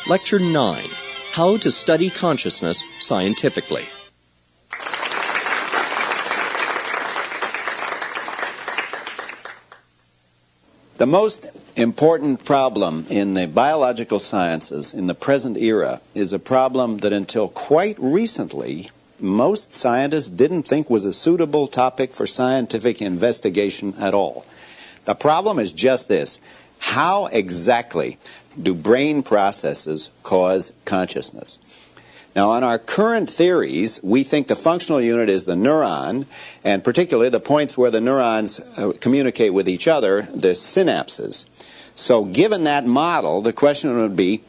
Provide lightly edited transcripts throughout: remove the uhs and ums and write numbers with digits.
Lecture 9, How to Study Consciousness Scientifically. The most important problem in the biological sciences in the present era is a problem that until quite recently most scientists didn't think was a suitable topic for scientific investigation at all. The problem is just this: how exactly do brain processes cause consciousness? Now, on our current theories, we think the functional unit is the neuron, and particularly the points where the neurons communicate with each other, the synapses. So given that model, the question would be,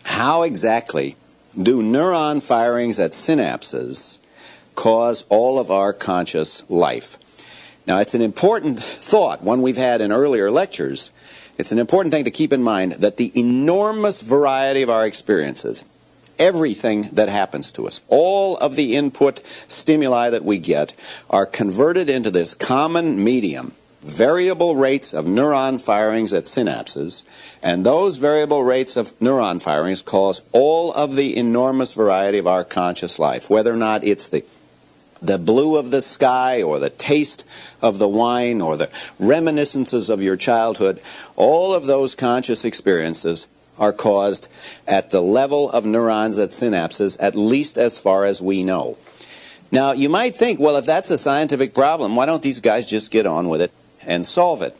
how exactly do neuron firings at synapses cause all of our conscious life? Now, it's an important thought, one we've had in earlier lectures. It's an important thing to keep in mind that the enormous variety of our experiences, everything that happens to us, all of the input stimuli that we get, are converted into this common medium, variable rates of neuron firings at synapses, and those variable rates of neuron firings cause all of the enormous variety of our conscious life, whether or not it's the blue of the sky or the taste of the wine or the reminiscences of your childhood. All of those conscious experiences are caused at the level of neurons at synapses, at least as far as we know. Now, you might think, well, if that's a scientific problem, why don't these guys just get on with it and solve it?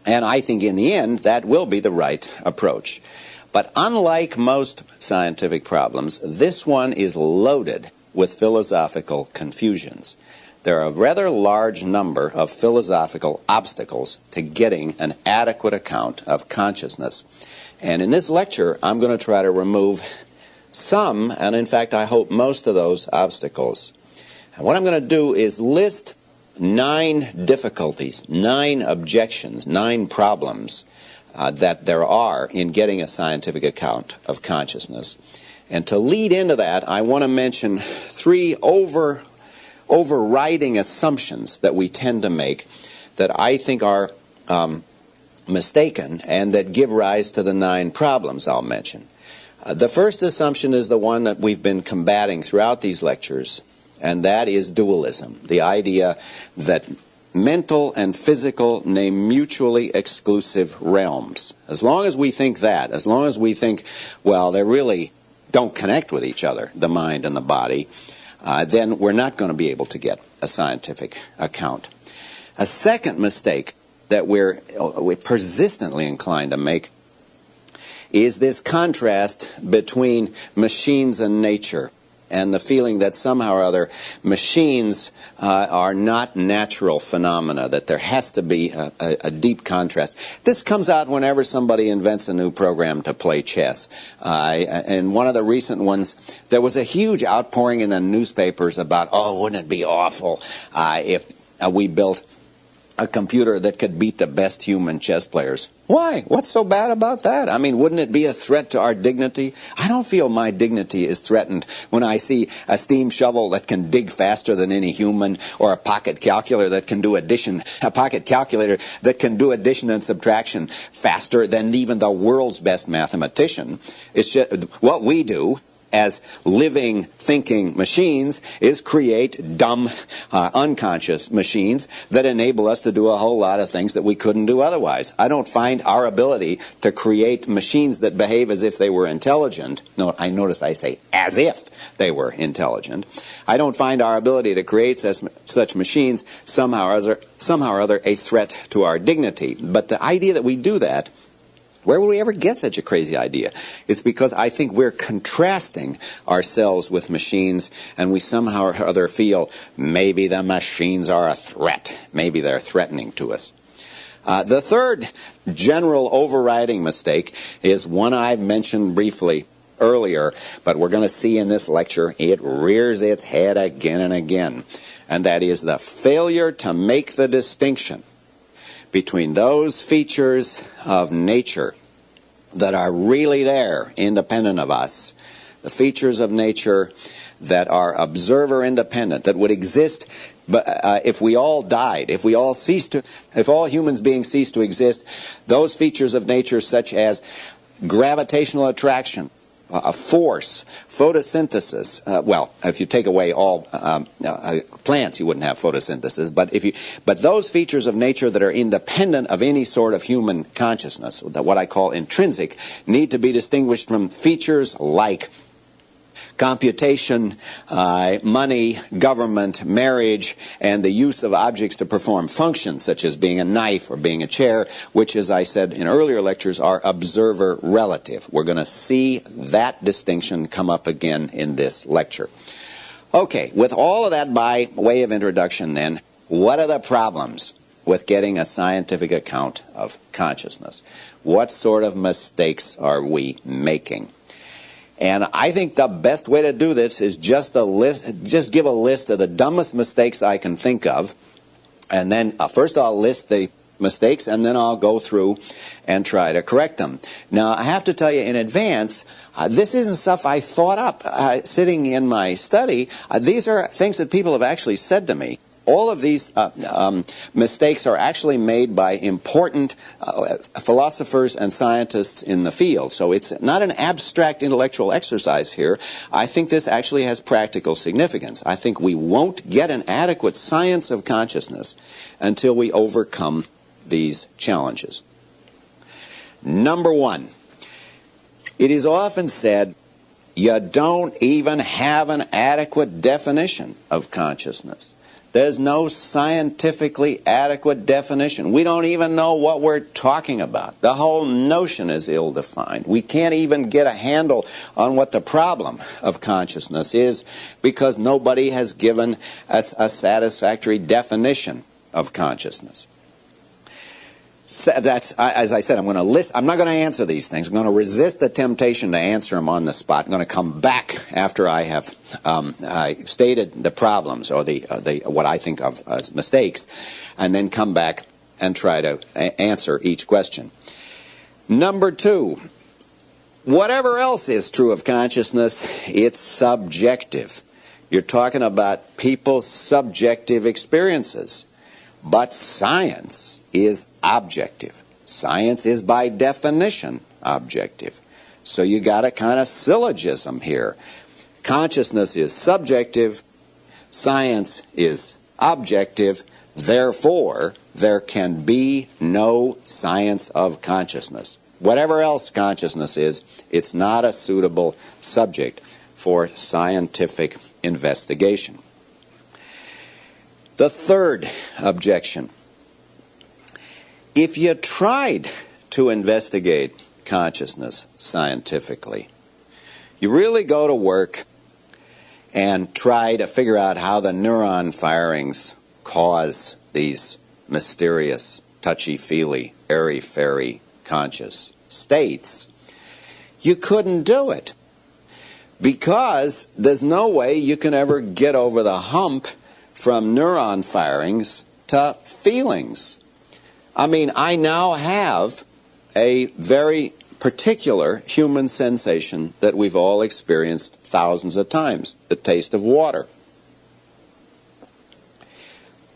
And I think in the end, that will be the right approach. But unlike most scientific problems, this one is loaded with philosophical confusions. There are a rather large number of philosophical obstacles to getting an adequate account of consciousness. And in this lecture, I'm going to try to remove some, and in fact, I hope most of those obstacles. And what I'm going to do is list 9 difficulties, 9 objections, 9 problems that there are in getting a scientific account of consciousness. And to lead into that, I want to mention 3 overriding assumptions that we tend to make that I think are mistaken and that give rise to the 9 problems I'll mention. The first assumption is the one that we've been combating throughout these lectures, and that is dualism, the idea that mental and physical name mutually exclusive realms. As long as we think that, as long as we think, well, they really don't connect with each other, the mind and the body, then we're not going to be able to get a scientific account. A second mistake that we're persistently inclined to make is this contrast between machines and nature, and the feeling that somehow or other machines are not natural phenomena, that there has to be a deep contrast. This comes out whenever somebody invents a new program to play chess. In one of the recent ones, there was a huge outpouring in the newspapers about, oh, wouldn't it be awful if we built a computer that could beat the best human chess players. Why? What's so bad about that? I mean, wouldn't it be a threat to our dignity? I don't feel my dignity is threatened when I see a steam shovel that can dig faster than any human, or a pocket calculator that can do addition, a pocket calculator that can do addition and subtraction faster than even the world's best mathematician. It's just what we do as living, thinking machines is create dumb, unconscious machines that enable us to do a whole lot of things that we couldn't do otherwise. I don't find our ability to create machines that behave as if they were intelligent. No, I notice I say as if they were intelligent. I don't find our ability to create such machines somehow or other a threat to our dignity. But the idea that we do that, where would we ever get such a crazy idea? It's because I think we're contrasting ourselves with machines, and we somehow or other feel maybe the machines are a threat. Maybe they're threatening to us. The third general overriding mistake is one I've mentioned briefly earlier, but we're going to see in this lecture it rears its head again and again, and that is the failure to make the distinction between those features of nature that are really there, independent of us, the features of nature that are observer independent, that would exist but if we all died, if all humans beings ceased to exist, those features of nature such as gravitational attraction, force, photosynthesis. Well, if you take away all plants, you wouldn't have photosynthesis. But those features of nature that are independent of any sort of human consciousness, what I call intrinsic, need to be distinguished from features like computation, money, government, marriage, and the use of objects to perform functions, such as being a knife or being a chair, which, as I said in earlier lectures, are observer relative. We're going to see that distinction come up again in this lecture. Okay, with all of that by way of introduction then, what are the problems with getting a scientific account of consciousness? What sort of mistakes are we making? And I think the best way to do this is just give a list of the dumbest mistakes I can think of. And then first I'll list the mistakes, and then I'll go through and try to correct them. Now, I have to tell you in advance, this isn't stuff I thought up sitting in my study. These are things that people have actually said to me. All of these mistakes are actually made by important philosophers and scientists in the field. So it's not an abstract intellectual exercise here. I think this actually has practical significance. I think we won't get an adequate science of consciousness until we overcome these challenges. Number one, it is often said you don't even have an adequate definition of consciousness. There's no scientifically adequate definition. We don't even know what we're talking about. The whole notion is ill-defined. We can't even get a handle on what the problem of consciousness is because nobody has given us a satisfactory definition of consciousness. So that's, as I said, I'm not going to answer these things. I'm going to resist the temptation to answer them on the spot. I'm going to come back after I have stated the problems or what I think of as mistakes, and then come back and try to answer each question. Number two, whatever else is true of consciousness, it's subjective. You're talking about people's subjective experiences. But science is objective. Science is by definition objective. So you got a kind of syllogism here. Consciousness is subjective, science is objective, therefore there can be no science of consciousness. Whatever else consciousness is, it's not a suitable subject for scientific investigation. The third objection. If you tried to investigate consciousness scientifically, you really go to work and try to figure out how the neuron firings cause these mysterious, touchy-feely, airy-fairy conscious states, you couldn't do it because there's no way you can ever get over the hump from neuron firings to feelings. I mean, I now have a very particular human sensation that we've all experienced thousands of times, the taste of water.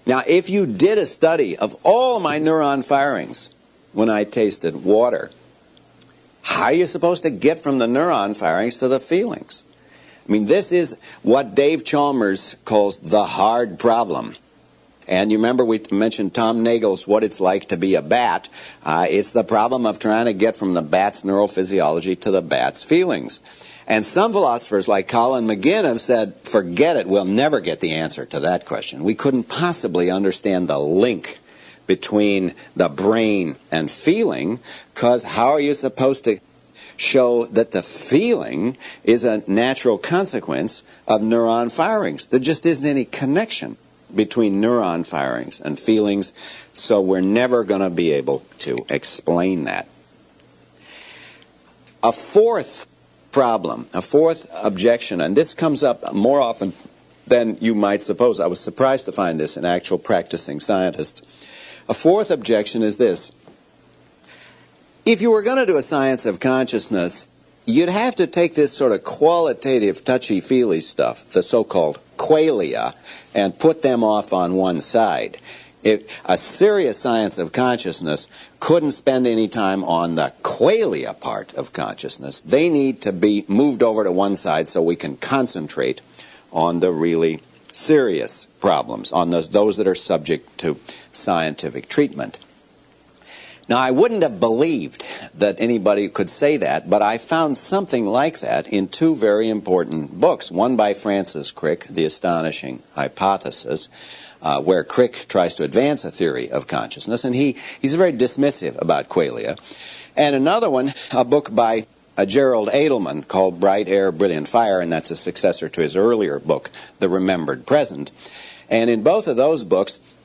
Now, if you did a study of all my neuron firings when I tasted water, how are you supposed to get from the neuron firings to the feelings? I mean, this is what Dave Chalmers calls the hard problem. And you remember we mentioned Tom Nagel's What It's Like to Be a Bat. It's the problem of trying to get from the bat's neurophysiology to the bat's feelings. And some philosophers like Colin McGinn have said, forget it, we'll never get the answer to that question. We couldn't possibly understand the link between the brain and feeling, because how are you supposed to show that the feeling is a natural consequence of neuron firings? There just isn't any connection between neuron firings and feelings, so we're never going to be able to explain that. A fourth problem, a fourth objection, and this comes up more often than you might suppose. I was surprised to find this in actual practicing scientists. A fourth objection is this. If you were going to do a science of consciousness, you'd have to take this sort of qualitative touchy-feely stuff, the so-called qualia, and put them off on one side. If a serious science of consciousness couldn't spend any time on the qualia part of consciousness, they need to be moved over to one side so we can concentrate on the really serious problems, on those that are subject to scientific treatment. Now, I wouldn't have believed that anybody could say that, but I found something like that in two very important books. One by Francis Crick, The Astonishing Hypothesis, where Crick tries to advance a theory of consciousness, and he's very dismissive about qualia. And another one, a book by Gerald Edelman called Bright Air, Brilliant Fire, and that's a successor to his earlier book, The Remembered Present. And in both of those books,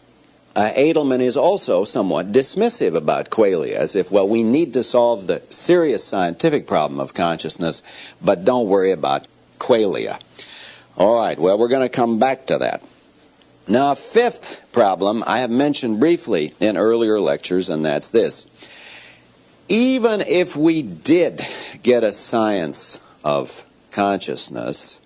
Edelman is also somewhat dismissive about qualia, as if, well, we need to solve the serious scientific problem of consciousness, but don't worry about qualia. All right, well, we're going to come back to that. Now, a fifth problem I have mentioned briefly in earlier lectures, and that's this. Even if we did get a science of consciousness,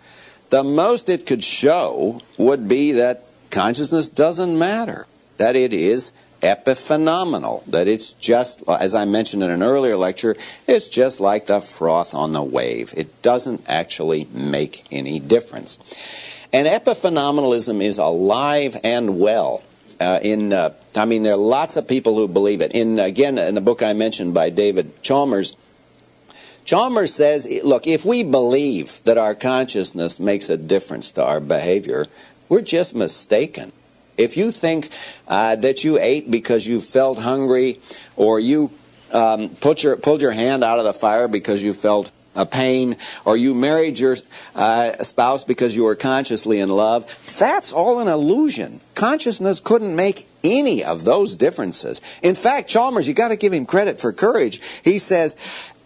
the most it could show would be that consciousness doesn't matter, that it is epiphenomenal, that it's just, as I mentioned in an earlier lecture, it's just like the froth on the wave. It doesn't actually make any difference. And epiphenomenalism is alive and well. There are lots of people who believe it. Again, in the book I mentioned by David Chalmers, Chalmers says, look, if we believe that our consciousness makes a difference to our behavior, we're just mistaken. If you think that you ate because you felt hungry, or you pulled your hand out of the fire because you felt a pain, or you married your spouse because you were consciously in love, that's all an illusion. Consciousness couldn't make any of those differences. In fact, Chalmers, you got to give him credit for courage. He says,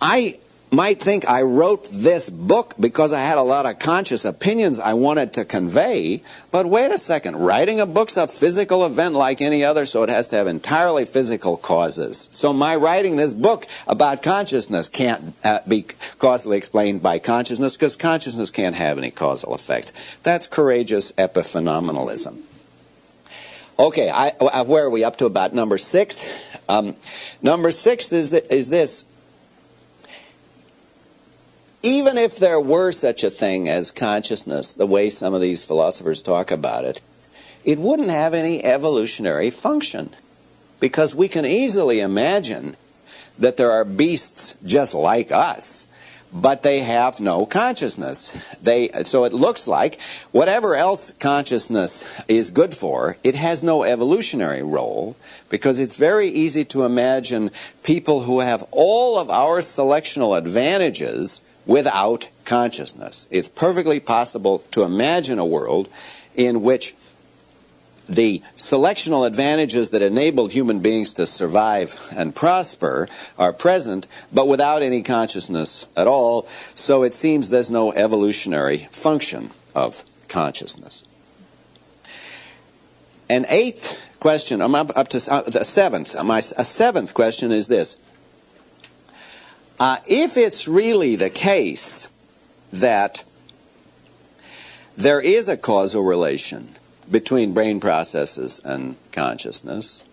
I might think I wrote this book because I had a lot of conscious opinions I wanted to convey, but wait a second, writing a book's a physical event like any other, so it has to have entirely physical causes. So my writing this book about consciousness can't be causally explained by consciousness, because consciousness can't have any causal effects. That's courageous epiphenomenalism. Okay, where are we up to? About number 6? Number 6 is this. Even if there were such a thing as consciousness, the way some of these philosophers talk about it, it wouldn't have any evolutionary function, because we can easily imagine that there are beasts just like us, but they have no consciousness. So it looks like whatever else consciousness is good for, it has no evolutionary role, because it's very easy to imagine people who have all of our selectional advantages without consciousness. It's perfectly possible to imagine a world in which the selectional advantages that enabled human beings to survive and prosper are present, but without any consciousness at all, so it seems there's no evolutionary function of consciousness. An 8th question, I'm up to a 7th. A 7th question is this. If it's really the case that there is a causal relation between brain processes and consciousness,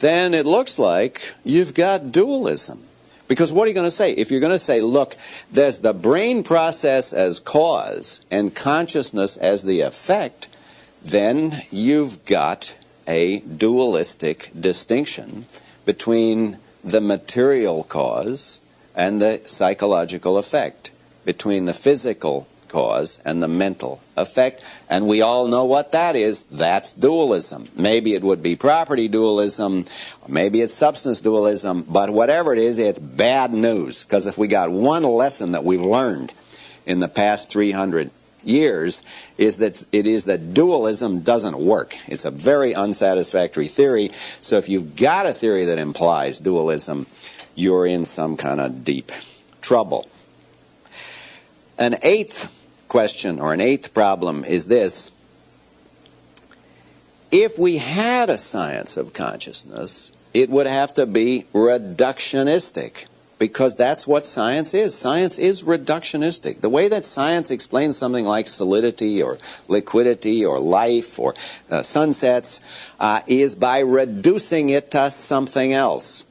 then it looks like you've got dualism. Because what are you going to say? If you're going to say, look, there's the brain process as cause and consciousness as the effect, then you've got a dualistic distinction between the material cause and the psychological effect, between the physical cause and the mental effect. And we all know what that is. That's dualism. Maybe it would be property dualism, or maybe it's substance dualism, but whatever it is, it's bad news. Because if we got one lesson that we've learned in the past 300 years, is that dualism doesn't work. It's a very unsatisfactory theory. So if you've got a theory that implies dualism, you're in some kind of deep trouble. An 8th question, or an 8th problem, is this. If we had a science of consciousness, it would have to be reductionistic, because that's what science is. Science is reductionistic. The way that science explains something like solidity or liquidity or life or sunsets is by reducing it to something else.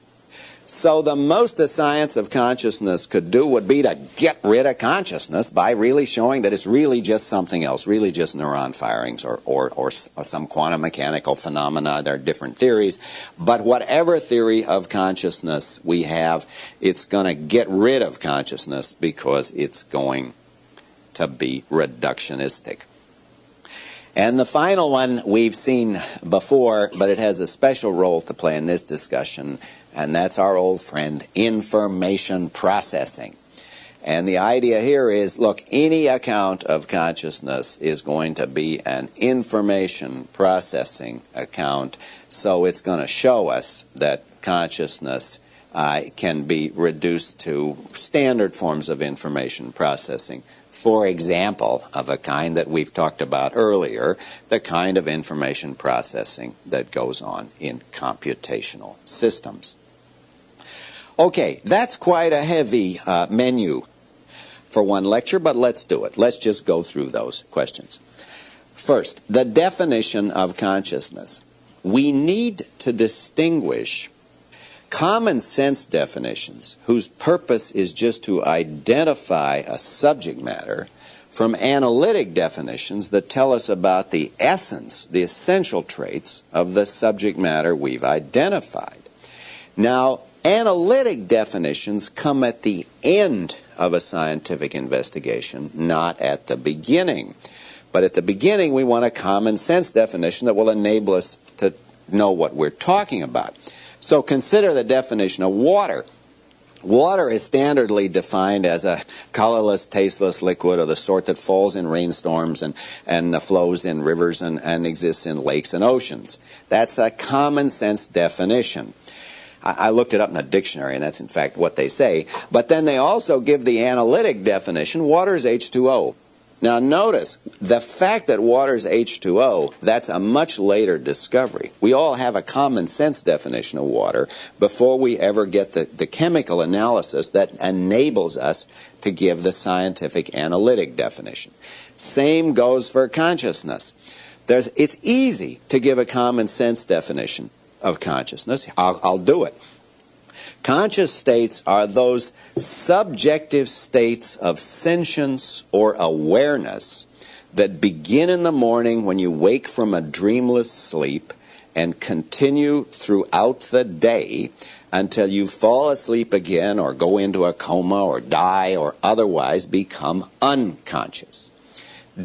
So the most the science of consciousness could do would be to get rid of consciousness by really showing that it's really just something else, really just neuron firings or some quantum mechanical phenomena. There are different theories. But whatever theory of consciousness we have, it's going to get rid of consciousness because it's going to be reductionistic. And the final one we've seen before, but it has a special role to play in this discussion, and that's our old friend, information processing. And the idea here is, look, any account of consciousness is going to be an information processing account, so it's going to show us that consciousness can be reduced to standard forms of information processing. For example, of a kind that we've talked about earlier, the kind of information processing that goes on in computational systems. Okay, that's quite a heavy menu for one lecture, but let's do it. Let's just go through those questions. First, the definition of consciousness. We need to distinguish common sense definitions whose purpose is just to identify a subject matter from analytic definitions that tell us about the essence, the essential traits of the subject matter we've identified. Now, analytic definitions come at the end of a scientific investigation, not at the beginning. But at the beginning, we want a common sense definition that will enable us to know what we're talking about. So consider the definition of water. Water is standardly defined as a colorless, tasteless liquid of the sort that falls in rainstorms and flows in rivers and exists in lakes and oceans. That's a common sense definition. I looked it up in a dictionary, and that's in fact what they say. But then they also give the analytic definition, water is H2O. Now notice, the fact that water is H2O, that's a much later discovery. We all have a common sense definition of water before we ever get the chemical analysis that enables us to give the scientific analytic definition. Same goes for consciousness. It's easy to give a common sense definition of consciousness. I'll do it. Conscious states are those subjective states of sentience or awareness that begin in the morning when you wake from a dreamless sleep and continue throughout the day until you fall asleep again or go into a coma or die or otherwise become unconscious.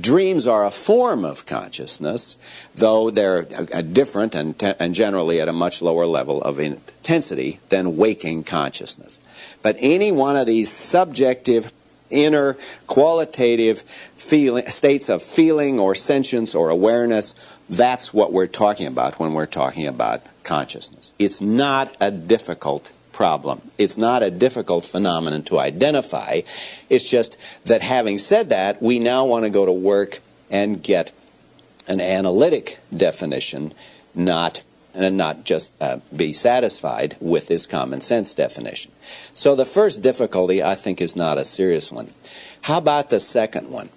Dreams are a form of consciousness, though they're different and generally at a much lower level of intensity than waking consciousness. But any one of these subjective, inner, qualitative states of feeling or sentience or awareness, that's what we're talking about when we're talking about consciousness. It's not a difficult problem. It's not a difficult phenomenon to identify. It's just that having said that, we now want to go to work and get an analytic definition, not just be satisfied with this common sense definition. So the first difficulty, I think, is not a serious one. How about the second one?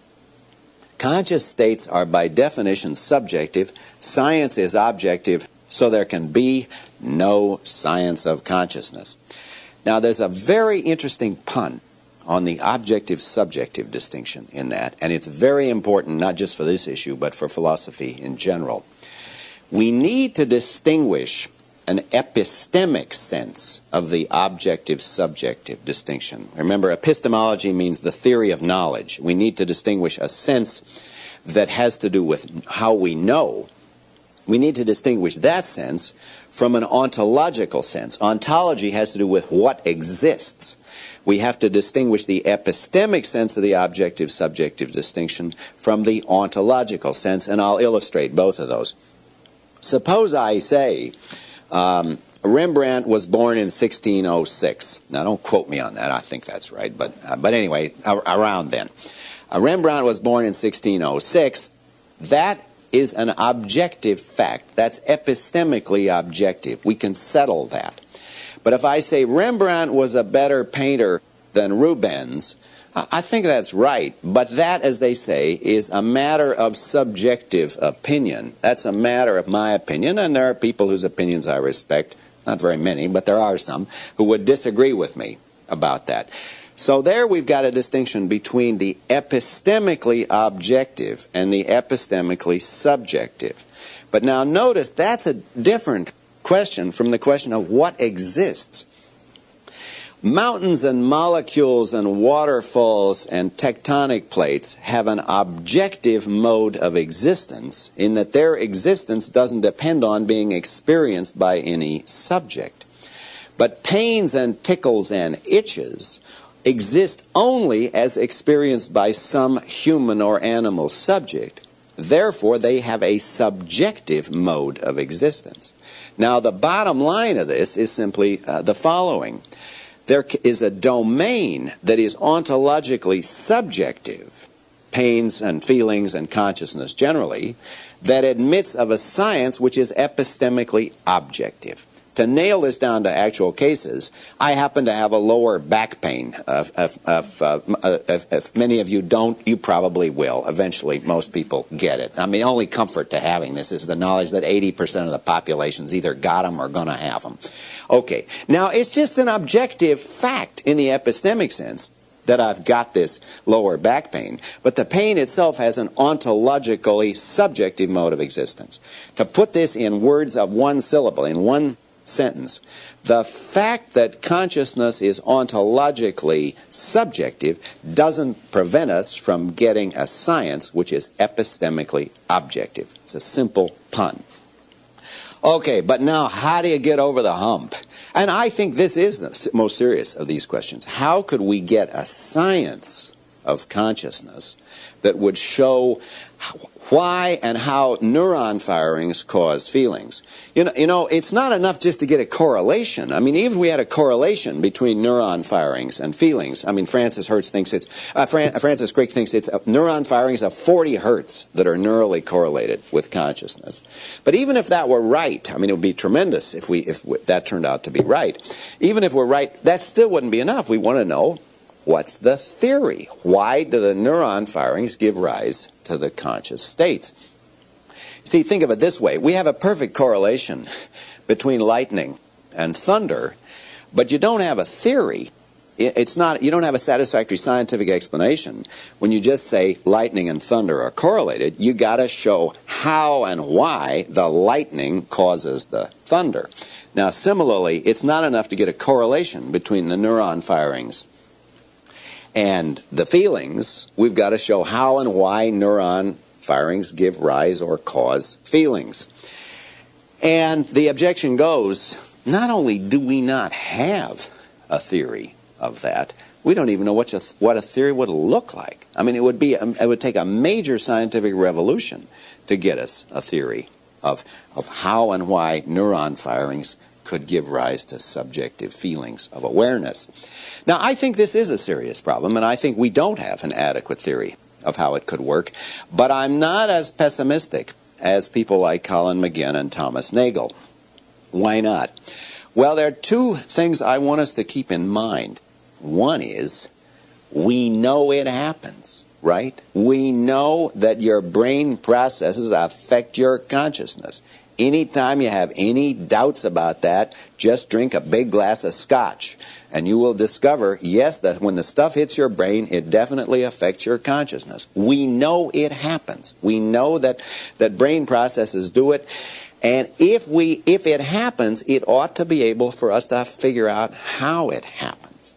Conscious states are by definition subjective. Science is objective. So there can be no science of consciousness. Now there's a very interesting pun on the objective-subjective distinction in that, and it's very important not just for this issue but for philosophy in general. We need to distinguish an epistemic sense of the objective-subjective distinction. Remember, epistemology means the theory of knowledge. We need to distinguish a sense that has to do with how we know. We need to distinguish that sense from an ontological sense. Ontology has to do with what exists. We have to distinguish the epistemic sense of the objective-subjective distinction from the ontological sense, and I'll illustrate both of those. Suppose I say Rembrandt was born in 1606. Now don't quote me on that, I think that's right, but anyway, around then. Rembrandt was born in 1606. That is an objective fact. That's epistemically objective. We can settle that. But if I say Rembrandt was a better painter than Rubens, I think that's right. But that, as they say, is a matter of subjective opinion. That's a matter of my opinion, and there are people whose opinions I respect. Not very many, but there are some who would disagree with me about that. So there we've got a distinction between the epistemically objective and the epistemically subjective. But now notice that's a different question from the question of what exists. Mountains and molecules and waterfalls and tectonic plates have an objective mode of existence in that their existence doesn't depend on being experienced by any subject. But pains and tickles and itches exist only as experienced by some human or animal subject. Therefore, they have a subjective mode of existence. Now, the bottom line of this is simply the following. There is a domain that is ontologically subjective, pains and feelings and consciousness generally, that admits of a science which is epistemically objective. To nail this down to actual cases, I happen to have a lower back pain. If many of you don't, you probably will. Eventually, most people get it. I mean, the only comfort to having this is the knowledge that 80% of the population's either got them or going to have them. Okay, now it's just an objective fact in the epistemic sense that I've got this lower back pain, but the pain itself has an ontologically subjective mode of existence. To put this in words of one syllable, in one sentence, the fact that consciousness is ontologically subjective doesn't prevent us from getting a science which is epistemically objective. It's a simple pun. Okay, but now how do you get over the hump? And I think this is the most serious of these questions. How could we get a science of consciousness that would show why and how neuron firings cause feelings? You know, it's not enough just to get a correlation. I mean, even if we had a correlation between neuron firings and feelings, I mean, Francis Crick thinks it's neuron firings of 40 hertz that are neurally correlated with consciousness. But even if that were right, I mean, it would be tremendous if that turned out to be right. Even if we're right, that still wouldn't be enough. We want to know, what's the theory? Why do the neuron firings give rise to the conscious states? See, think of it this way. We have a perfect correlation between lightning and thunder, but you don't have a theory. You don't have a satisfactory scientific explanation. When you just say lightning and thunder are correlated, you got to show how and why the lightning causes the thunder. Now, similarly, it's not enough to get a correlation between the neuron firings and the feelings. We've got to show how and why neuron firings give rise or cause feelings. And the objection goes, not only do we not have a theory of that, we don't even know what a theory would look like. I mean, it would take a major scientific revolution to get us a theory of how and why neuron firings could give rise to subjective feelings of awareness. Now, I think this is a serious problem, and I think we don't have an adequate theory of how it could work, but I'm not as pessimistic as people like Colin McGinn and Thomas Nagel. Why not? Well, there are two things I want us to keep in mind. One is, we know it happens, right? We know that your brain processes affect your consciousness. Anytime you have any doubts about that, just drink a big glass of scotch, and you will discover, yes, that when the stuff hits your brain, it definitely affects your consciousness. We know it happens. We know that brain processes do it, and if it happens, it ought to be able for us to figure out how it happens.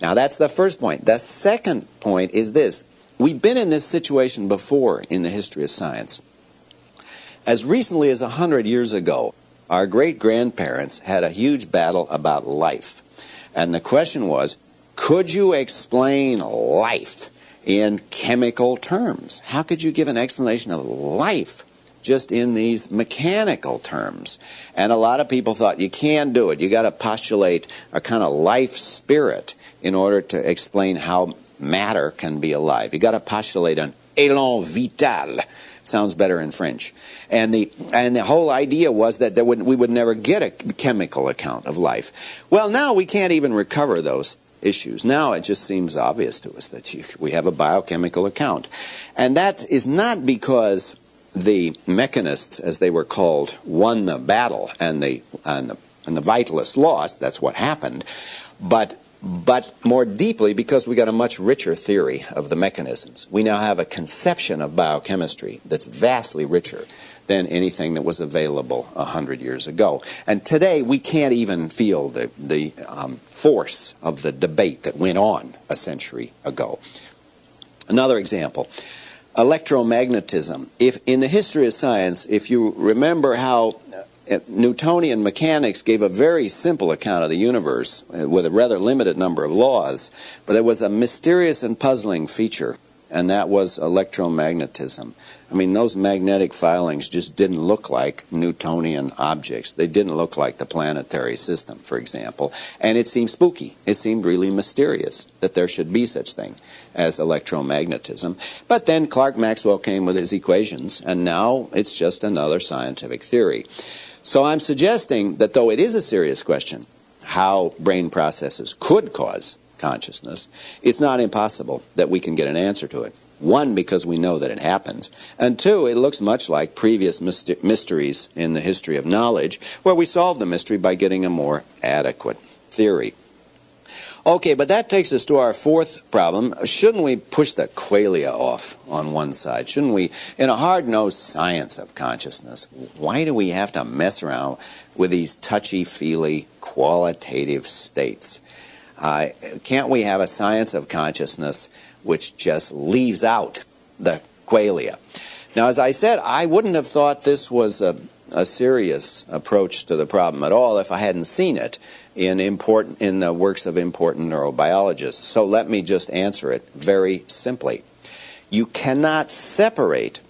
Now, that's the first point. The second point is this. We've been in this situation before in the history of science. As recently as 100 years ago, our great-grandparents had a huge battle about life. And the question was, could you explain life in chemical terms? How could you give an explanation of life just in these mechanical terms? And a lot of people thought, you can't do it. You got to postulate a kind of life spirit in order to explain how matter can be alive. You got to postulate an élan vital. Sounds better in French. And the whole idea was that we would never get a chemical account of life. Well, now we can't even recover those issues. Now it just seems obvious to us that we have a biochemical account. And that is not because the mechanists, as they were called, won the battle and the vitalists lost. That's what happened. But more deeply because we got a much richer theory of the mechanisms. We now have a conception of biochemistry that's vastly richer than anything that was available 100 years ago. And today we can't even feel the force of the debate that went on a century ago. Another example, electromagnetism. If in the history of science, if you remember how Newtonian mechanics gave a very simple account of the universe with a rather limited number of laws, but there was a mysterious and puzzling feature, and that was electromagnetism. I mean, those magnetic filings just didn't look like Newtonian objects. They didn't look like the planetary system, for example, and it seemed spooky. It seemed really mysterious that there should be such thing as electromagnetism. But then Clerk Maxwell came with his equations, and now it's just another scientific theory. So I'm suggesting that though it is a serious question, how brain processes could cause consciousness, it's not impossible that we can get an answer to it. One, because we know that it happens, and two, it looks much like previous mysteries in the history of knowledge, where we solve the mystery by getting a more adequate theory. Okay, but that takes us to our fourth problem. Shouldn't we push the qualia off on one side? Shouldn't we, in a hard-nosed science of consciousness, why do we have to mess around with these touchy-feely qualitative states? Can't we have a science of consciousness which just leaves out the qualia? Now, as I said, I wouldn't have thought this was a serious approach to the problem at all if I hadn't seen it in the works of important neurobiologists. So let me just answer it very simply. You cannot separate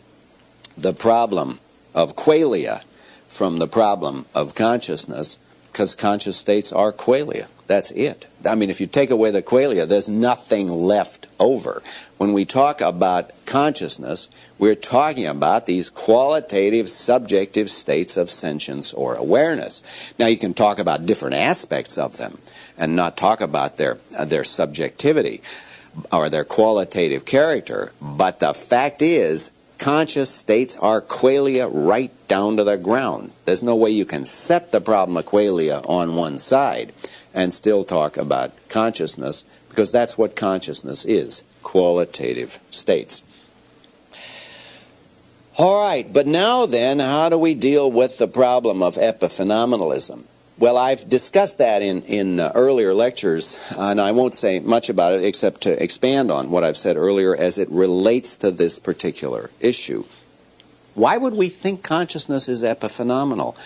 the problem of qualia from the problem of consciousness, because conscious states are qualia. That's it. I mean, if you take away the qualia, there's nothing left over. When we talk about consciousness, we're talking about these qualitative, subjective states of sentience or awareness. Now, you can talk about different aspects of them and not talk about their subjectivity or their qualitative character, but the fact is, conscious states are qualia right down to the ground. There's no way you can set the problem of qualia on one side and still talk about consciousness, because that's what consciousness is, qualitative states. All right, but now then, how do we deal with the problem of epiphenomenalism? Well, I've discussed that in earlier lectures, and I won't say much about it except to expand on what I've said earlier as it relates to this particular issue. Why would we think consciousness is epiphenomenal?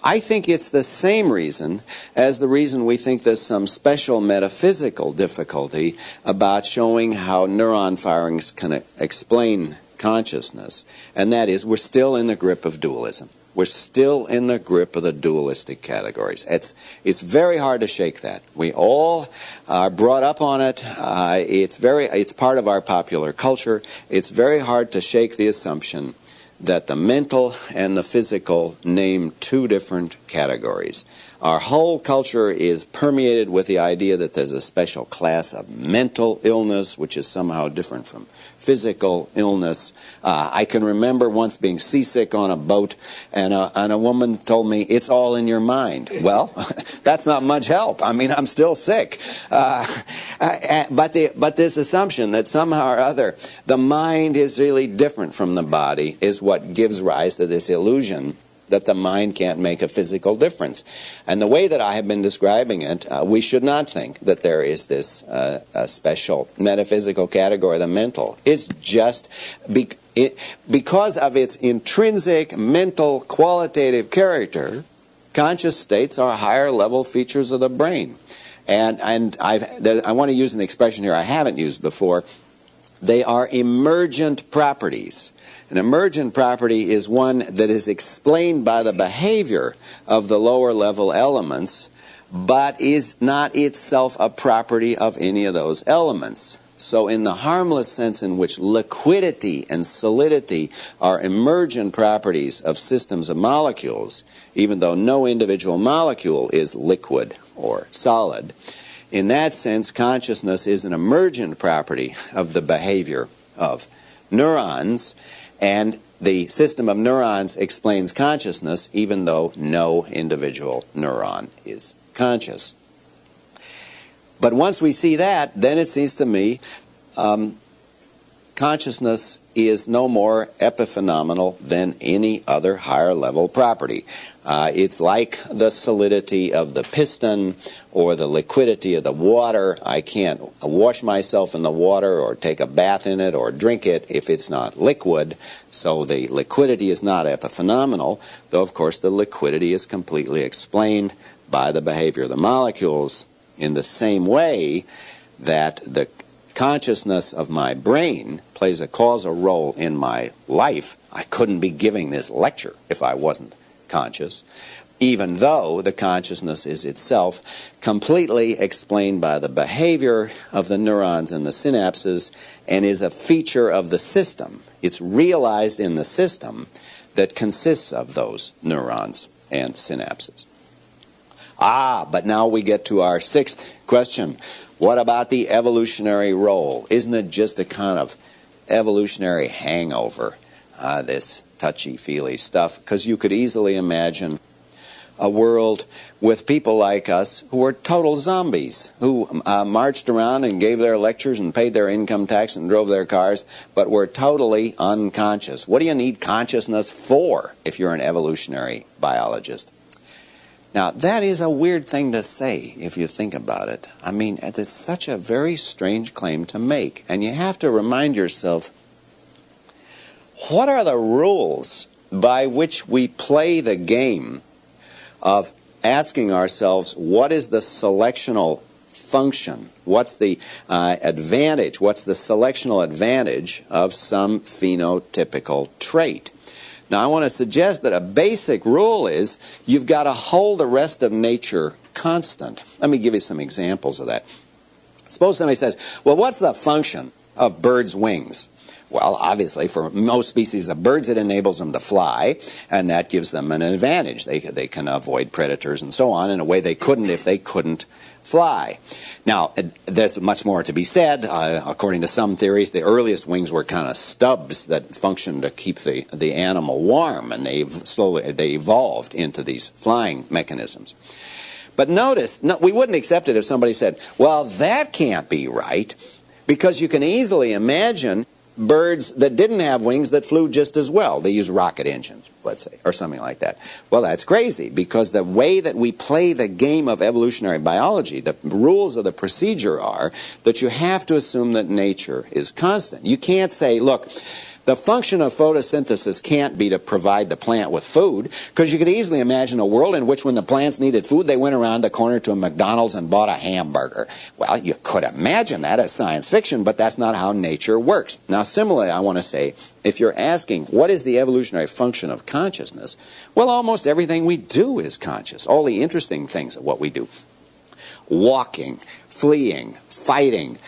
I think it's the same reason as the reason we think there's some special metaphysical difficulty about showing how neuron firings can explain consciousness, and that is we're still in the grip of dualism. We're still in the grip of the dualistic categories. It's very hard to shake that. We all are brought up on it. It's part of our popular culture. It's very hard to shake the assumption that the mental and the physical name two different categories. Our whole culture is permeated with the idea that there's a special class of mental illness, which is somehow different from physical illness. I can remember once being seasick on a boat, and a woman told me, "It's all in your mind." Well, that's not much help. I mean, I'm still sick. But this assumption that somehow or other the mind is really different from the body is what gives rise to this illusion that the mind can't make a physical difference. And the way that I have been describing it, we should not think that there is this special metaphysical category, the mental. It's just because of its intrinsic mental qualitative character, conscious states are higher level features of the brain. And I want to use an expression here I haven't used before. They are emergent properties. An emergent property is one that is explained by the behavior of the lower level elements, but is not itself a property of any of those elements. So in the harmless sense in which liquidity and solidity are emergent properties of systems of molecules, even though no individual molecule is liquid or solid, in that sense consciousness is an emergent property of the behavior of neurons, and the system of neurons explains consciousness even though no individual neuron is conscious. But once we see that, then it seems to me consciousness is no more epiphenomenal than any other higher level property. It's like the solidity of the piston or the liquidity of the water. I can't wash myself in the water or take a bath in it or drink it if it's not liquid, so the liquidity is not epiphenomenal, though of course the liquidity is completely explained by the behavior of the molecules, in the same way that the consciousness of my brain plays a causal role in my life. I couldn't be giving this lecture if I wasn't conscious, even though the consciousness is itself completely explained by the behavior of the neurons and the synapses and is a feature of the system. It's realized in the system that consists of those neurons and synapses. But now we get to our sixth question. What about the evolutionary role? Isn't it just a kind of evolutionary hangover, this touchy-feely stuff? Because you could easily imagine a world with people like us who were total zombies, who marched around and gave their lectures and paid their income tax and drove their cars, but were totally unconscious. What do you need consciousness for if you're an evolutionary biologist? Now, that is a weird thing to say if you think about it. I mean, it's such a very strange claim to make. And you have to remind yourself, what are the rules by which we play the game of asking ourselves, what is the selectional function? What's the advantage? What's the selectional advantage of some phenotypical trait? Now, I want to suggest that a basic rule is you've got to hold the rest of nature constant. Let me give you some examples of that. Suppose somebody says, well, what's the function of birds' wings? Well, obviously, for most species of birds, it enables them to fly, and that gives them an advantage. They can avoid predators and so on in a way they couldn't if they couldn't fly. Now, there's much more to be said. According to some theories, the earliest wings were kind of stubs that functioned to keep the animal warm, and they evolved into these flying mechanisms. But notice, we wouldn't accept it if somebody said, well, that can't be right, because you can easily imagine birds that didn't have wings that flew just as well. They use rocket engines, let's say, or something like that. Well, that's crazy, because the way that we play the game of evolutionary biology, the rules of the procedure are that you have to assume that nature is constant. You can't say, look, the function of photosynthesis can't be to provide the plant with food, because you could easily imagine a world in which when the plants needed food, they went around the corner to a McDonald's and bought a hamburger. Well, you could imagine that as science fiction, but that's not how nature works. Now, similarly, I want to say, if you're asking, what is the evolutionary function of consciousness? Well, almost everything we do is conscious. All the interesting things of what we do. Walking, fleeing, fighting,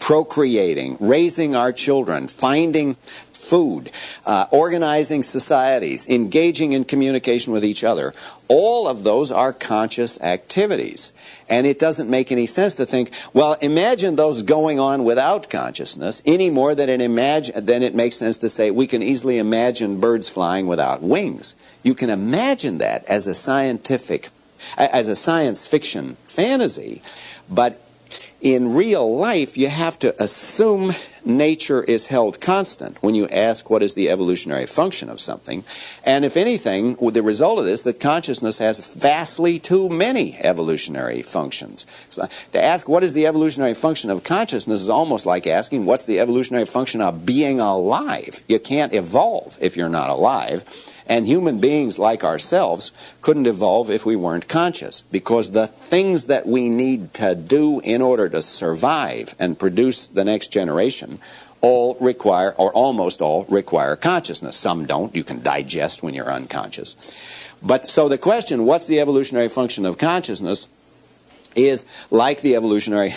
procreating, raising our children, finding food, organizing societies, engaging in communication with each other. All of those are conscious activities. And it doesn't make any sense to think, well, imagine those going on without consciousness any more than it makes sense to say we can easily imagine birds flying without wings. You can imagine that as a science fiction fantasy, but in real life you have to assume nature is held constant when you ask what is the evolutionary function of something. And if anything, with the result of this, that consciousness has vastly too many evolutionary functions. So to ask what is the evolutionary function of consciousness is almost like asking what's the evolutionary function of being alive. You can't evolve if you're not alive. And human beings like ourselves couldn't evolve if we weren't conscious, because the things that we need to do in order to survive and produce the next generation all require, or almost all require, consciousness. Some don't. You can digest when you're unconscious. But so the question, what's the evolutionary function of consciousness, is like the evolutionary,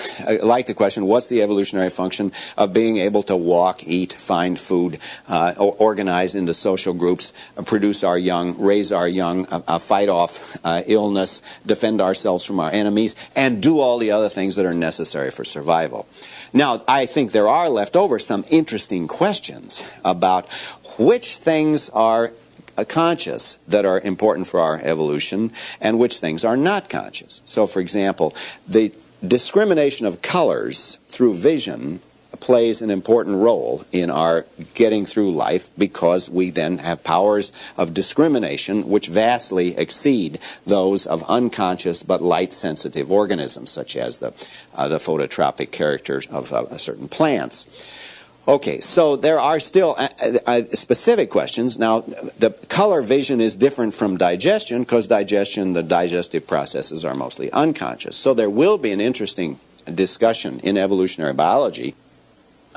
like the question, what's the evolutionary function of being able to walk, eat, find food, organize into social groups, produce our young, raise our young, fight off illness, defend ourselves from our enemies, and do all the other things that are necessary for survival. Now, I think there are left over some interesting questions about which things are conscious that are important for our evolution and which things are not conscious. So, for example, the discrimination of colors through vision plays an important role in our getting through life because we then have powers of discrimination which vastly exceed those of unconscious but light-sensitive organisms, such as the phototropic characters of certain plants. Okay, so there are still specific questions. Now, the color vision is different from digestion because digestion, the digestive processes are mostly unconscious. So there will be an interesting discussion in evolutionary biology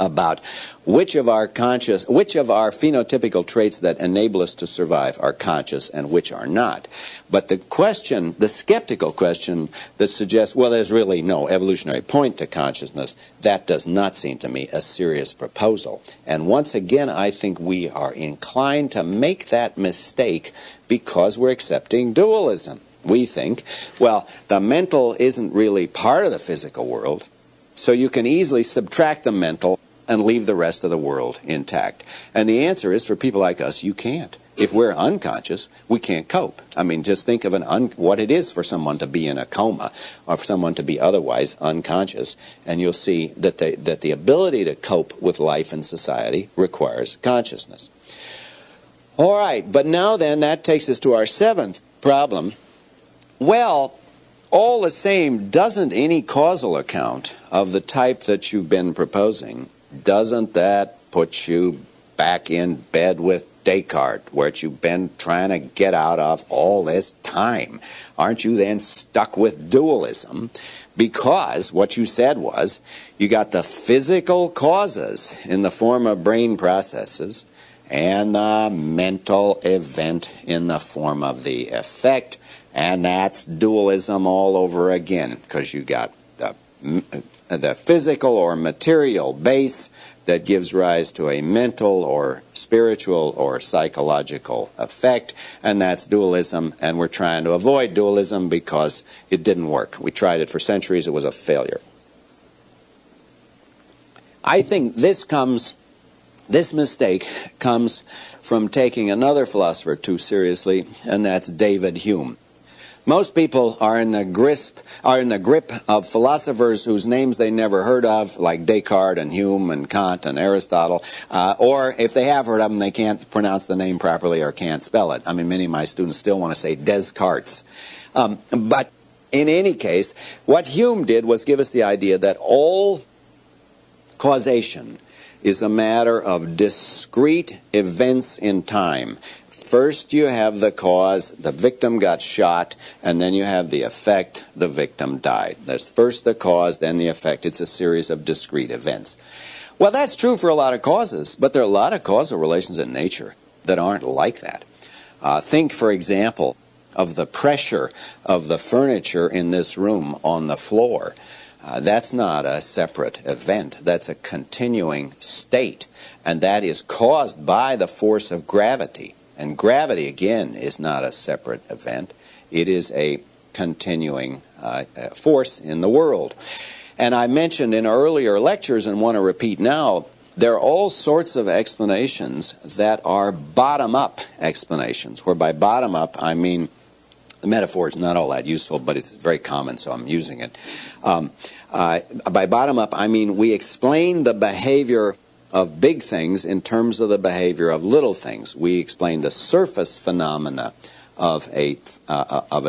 about which of our phenotypical traits that enable us to survive are conscious and which are not. But the question, the skeptical question that suggests, well, there's really no evolutionary point to consciousness, that does not seem to me a serious proposal. And once again, I think we are inclined to make that mistake because we're accepting dualism. We think, well, the mental isn't really part of the physical world, so you can easily subtract the mental and leave the rest of the world intact. And the answer is, for people like us, you can't. If we're unconscious, we can't cope. I mean, just think of what it is for someone to be in a coma or for someone to be otherwise unconscious, and you'll see that the ability to cope with life and society requires consciousness. All right, but now then, that takes us to our seventh problem. Well, all the same, doesn't any causal account of the type that you've been proposing, doesn't that put you back in bed with Descartes, where you've been trying to get out of all this time? Aren't you then stuck with dualism? Because what you said was, you got the physical causes in the form of brain processes and the mental event in the form of the effect, and that's dualism all over again, because you got the physical or material base that gives rise to a mental or spiritual or psychological effect, and that's dualism, and we're trying to avoid dualism because it didn't work. We tried it for centuries, it was a failure. I think this mistake comes from taking another philosopher too seriously, and that's David Hume. Most people are in the grip of philosophers whose names they never heard of, like Descartes and Hume and Kant and Aristotle, or if they have heard of them, they can't pronounce the name properly or can't spell it. I mean, many of my students still want to say Descartes. But in any case, what Hume did was give us the idea that all causation is a matter of discrete events in time. First you have the cause, the victim got shot, and then you have the effect, the victim died. There's first the cause, then the effect. It's a series of discrete events. Well, that's true for a lot of causes, but there are a lot of causal relations in nature that aren't like that. Think, for example, of the pressure of the furniture in this room on the floor. That's not a separate event. That's a continuing state, and that is caused by the force of gravity. And gravity, again, is not a separate event. It is a continuing force in the world. And I mentioned in earlier lectures, and want to repeat now, there are all sorts of explanations that are bottom-up explanations, where by bottom-up I mean, the metaphor is not all that useful, but it's very common, so I'm using it. By bottom-up, I mean we explain the behavior of big things in terms of the behavior of little things. We explain the surface phenomena of a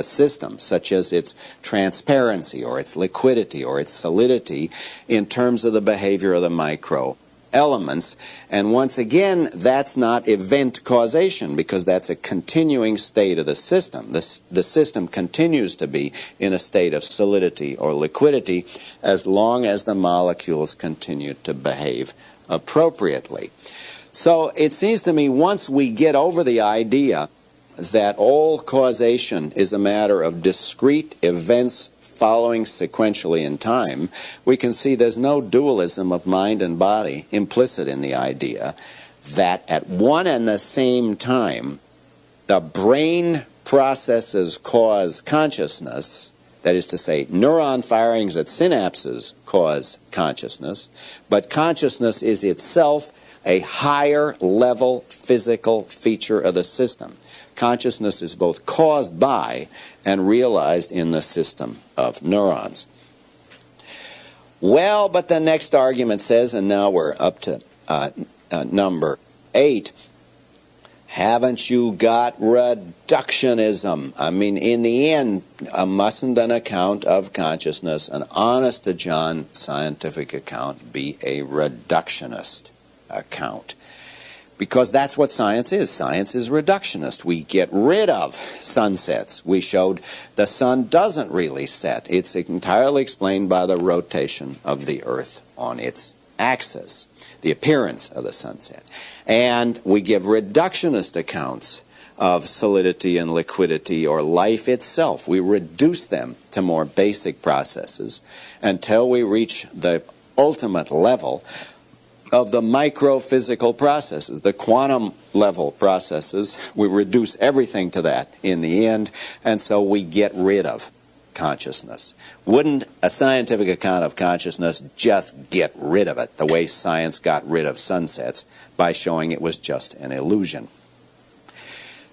system, such as its transparency or its liquidity or its solidity, in terms of the behavior of the micro elements. And once again, that's not event causation, because that's a continuing state of the system. The system continues to be in a state of solidity or liquidity as long as the molecules continue to behave appropriately. So it seems to me once we get over the idea that all causation is a matter of discrete events following sequentially in time, we can see there's no dualism of mind and body implicit in the idea that at one and the same time, the brain processes cause consciousness. That is to say, neuron firings at synapses cause consciousness, but consciousness is itself a higher level physical feature of the system. Consciousness is both caused by and realized in the system of neurons. Well, but the next argument says, and now we're up to number 8, haven't you got reductionism? I mean, in the end, mustn't an account of consciousness, an honest-to-John scientific account, be a reductionist account? Because that's what science is. Science is reductionist. We get rid of sunsets. We showed the sun doesn't really set. It's entirely explained by the rotation of the Earth on its axis, the appearance of the sunset. And we give reductionist accounts of solidity and liquidity or life itself. We reduce them to more basic processes until we reach the ultimate level of the microphysical processes, the quantum level processes. We reduce everything to that in the end, and so we get rid of consciousness. Wouldn't a scientific account of consciousness just get rid of it, the way science got rid of sunsets by showing it was just an illusion?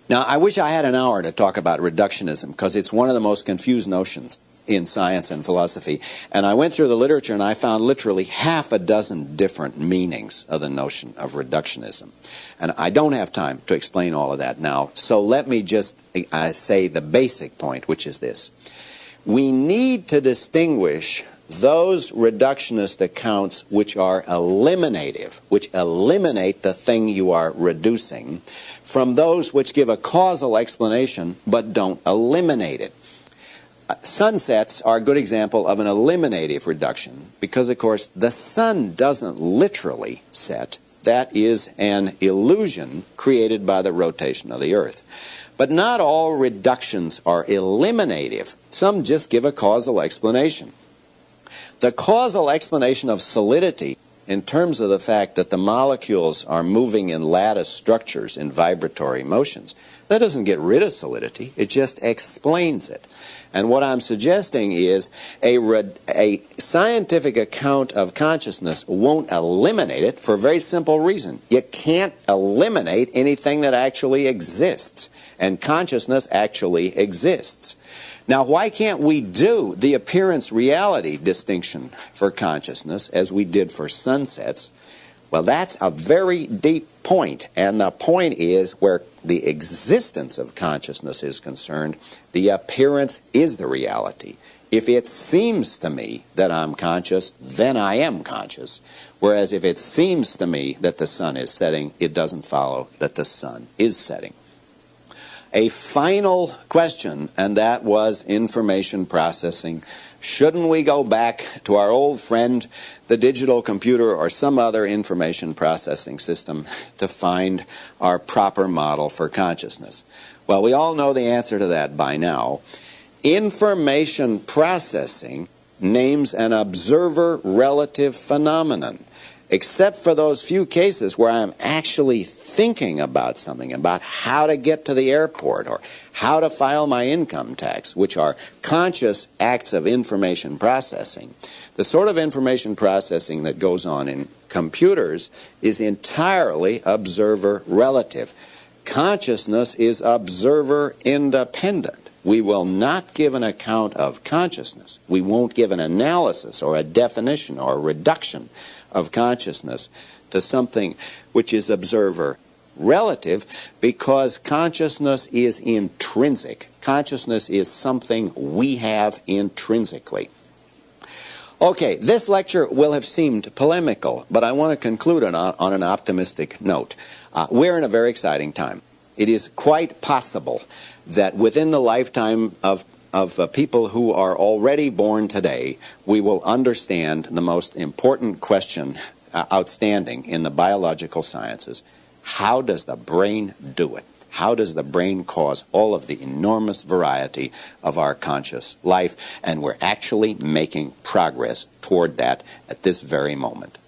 Now, I wish I had an hour to talk about reductionism, because it's one of the most confused notions in science and philosophy. And I went through the literature and I found literally half a dozen different meanings of the notion of reductionism. And I don't have time to explain all of that now, so let me just say the basic point, which is this. We need to distinguish those reductionist accounts which are eliminative, which eliminate the thing you are reducing, from those which give a causal explanation but don't eliminate it. Sunsets are a good example of an eliminative reduction because, of course, the sun doesn't literally set. That is an illusion created by the rotation of the Earth. But not all reductions are eliminative. Some just give a causal explanation. The causal explanation of solidity, in terms of the fact that the molecules are moving in lattice structures in vibratory motions, that doesn't get rid of solidity, it just explains it. And what I'm suggesting is a scientific account of consciousness won't eliminate it for a very simple reason. You can't eliminate anything that actually exists, and consciousness actually exists. Now, why can't we do the appearance-reality distinction for consciousness as we did for sunsets? Well, that's a very deep point, and the point is where the existence of consciousness is concerned, the appearance is the reality. If it seems to me that I'm conscious, then I am conscious. Whereas if it seems to me that the sun is setting, it doesn't follow that the sun is setting. A final question, and that was information processing. Shouldn't we go back to our old friend, the digital computer, or some other information processing system to find our proper model for consciousness? Well, we all know the answer to that by now. Information processing names an observer-relative phenomenon. Except for those few cases where I'm actually thinking about something, about how to get to the airport or how to file my income tax, which are conscious acts of information processing. The sort of information processing that goes on in computers is entirely observer-relative. Consciousness is observer-independent. We will not give an account of consciousness. We won't give an analysis or a definition or a reduction of consciousness to something which is observer relative, because consciousness is intrinsic. Consciousness is something we have intrinsically. Okay, this lecture will have seemed polemical, but I want to conclude on an optimistic note. We're in a very exciting time. It is quite possible that within the lifetime of people who are already born today, we will understand the most important question outstanding in the biological sciences. How does the brain do it? How does the brain cause all of the enormous variety of our conscious life? And we're actually making progress toward that at this very moment.